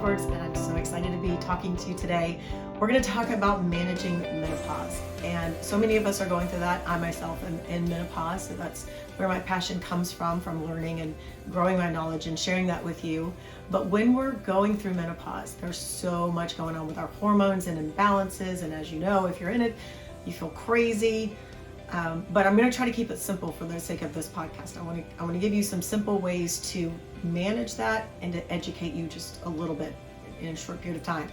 Edwards, and I'm so excited to be talking to you today. We're going to talk about managing menopause, and so many of us are going through that. I myself am in menopause, so that's where my passion comes from learning and growing my knowledge and sharing that with you. But when we're going through menopause, there's so much going on with our hormones and imbalances, and as you know, if you're in it, you feel crazy. But I'm going to try to keep it simple for the sake of this podcast. I want to give you some simple ways to manage that and to educate you just a little bit in a short period of time.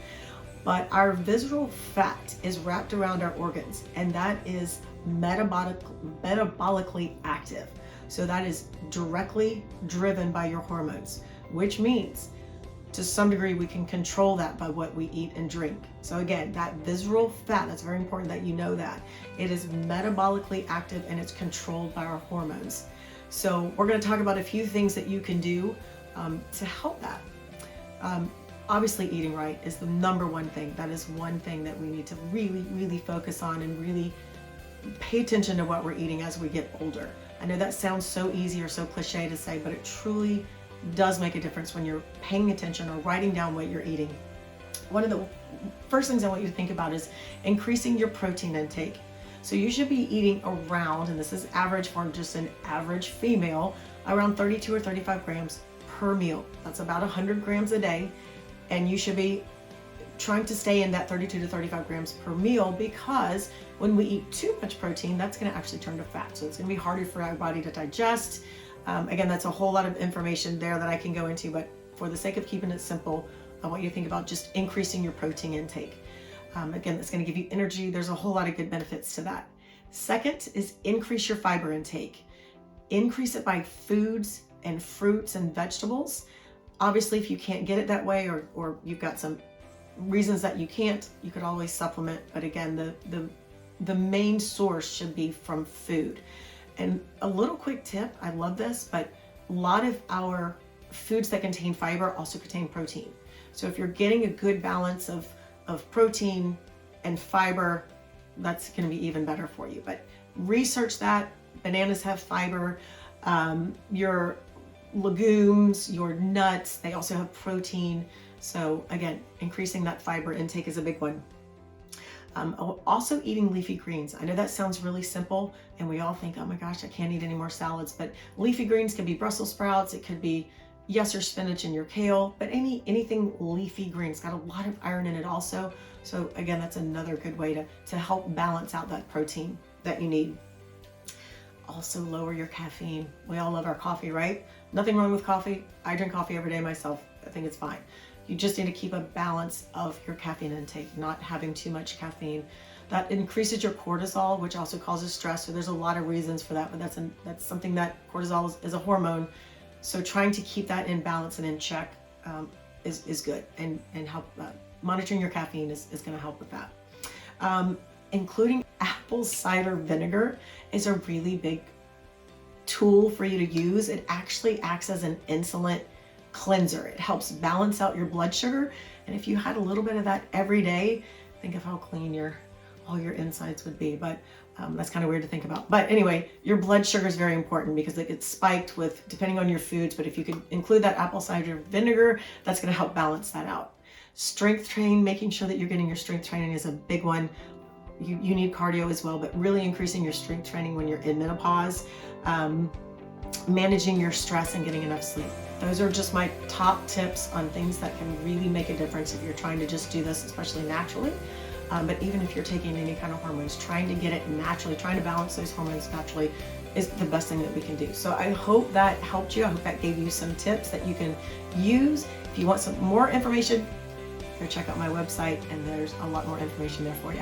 But our visceral fat is wrapped around our organs, and that is metabolically active. So that is directly driven by your hormones, which means to some degree we can control that by what we eat and drink. So again, that visceral fat, that's very important that you know that. It is metabolically active and it's controlled by our hormones. So we're going to talk about a few things that you can do to help that. Obviously eating right is the number one thing. That is one thing that we need to really focus on and really pay attention to what we're eating as we get older. I know that sounds so easy or so cliche to say, but it truly does make a difference when you're paying attention or writing down what you're eating. One of the first things I want you to think about is increasing your protein intake. So you should be eating around, and this is average for just an average female, around 32 or 35 grams per meal. That's about 100 grams a day, and you should be trying to stay in that 32 to 35 grams per meal, because when we eat too much protein, that's going to actually turn to fat. So it's going to be harder for our body to digest. Again, that's a whole lot of information there that I can go into, but for the sake of keeping it simple, I want you to think about just increasing your protein intake. Again, that's going to give you energy. There's a whole lot of good benefits to that. Second is increase your fiber intake. Increase it by foods and fruits and vegetables. Obviously, if you can't get it that way, or you've got some reasons that you can't, you could always supplement. But again, the main source should be from food. And a little quick tip, I love this, but a lot of our foods that contain fiber also contain protein. So if you're getting a good balance of protein and fiber, that's going to be even better for you. But research that. Bananas have fiber. Your legumes, your nuts, they also have protein. So again, increasing that fiber intake is a big one. Also eating leafy greens. I know that sounds really simple and we all think, oh my gosh, I can't eat any more salads, but leafy greens can be Brussels sprouts, it could be or spinach in your kale, but anything leafy green. It's got a lot of iron in it also. So again, that's another good way to help balance out that protein that you need. Also lower your caffeine. We all love our coffee, right? Nothing wrong with coffee. I drink coffee every day myself. I think it's fine. You just need to keep a balance of your caffeine intake, not having too much caffeine. That increases your cortisol, which also causes stress. So there's a lot of reasons for that, but that's something that cortisol is a hormone. So trying to keep that in balance and in check is good, and help monitoring your caffeine is going to help with that. Including apple cider vinegar is a really big tool for you to use. It actually acts as an insulin cleanser. It helps balance out your blood sugar, and if you had a little bit of that every day, think of how clean all your insides would be. But that's kind of weird to think about. But anyway, your blood sugar is very important because it gets spiked with depending on your foods. But if you could include that apple cider vinegar, that's going to help balance that out. Strength training, making sure that you're getting your strength training is a big one. You need cardio as well, but really increasing your strength training when you're in menopause. Managing your stress and getting enough sleep. Those are just my top tips on things that can really make a difference if you're trying to just do this, especially naturally. But even if you're taking any kind of hormones, trying to get it naturally, trying to balance those hormones naturally is the best thing that we can do. So I hope that helped you. I hope that gave you some tips that you can use. If you want some more information, go check out my website, and there's a lot more information there for you.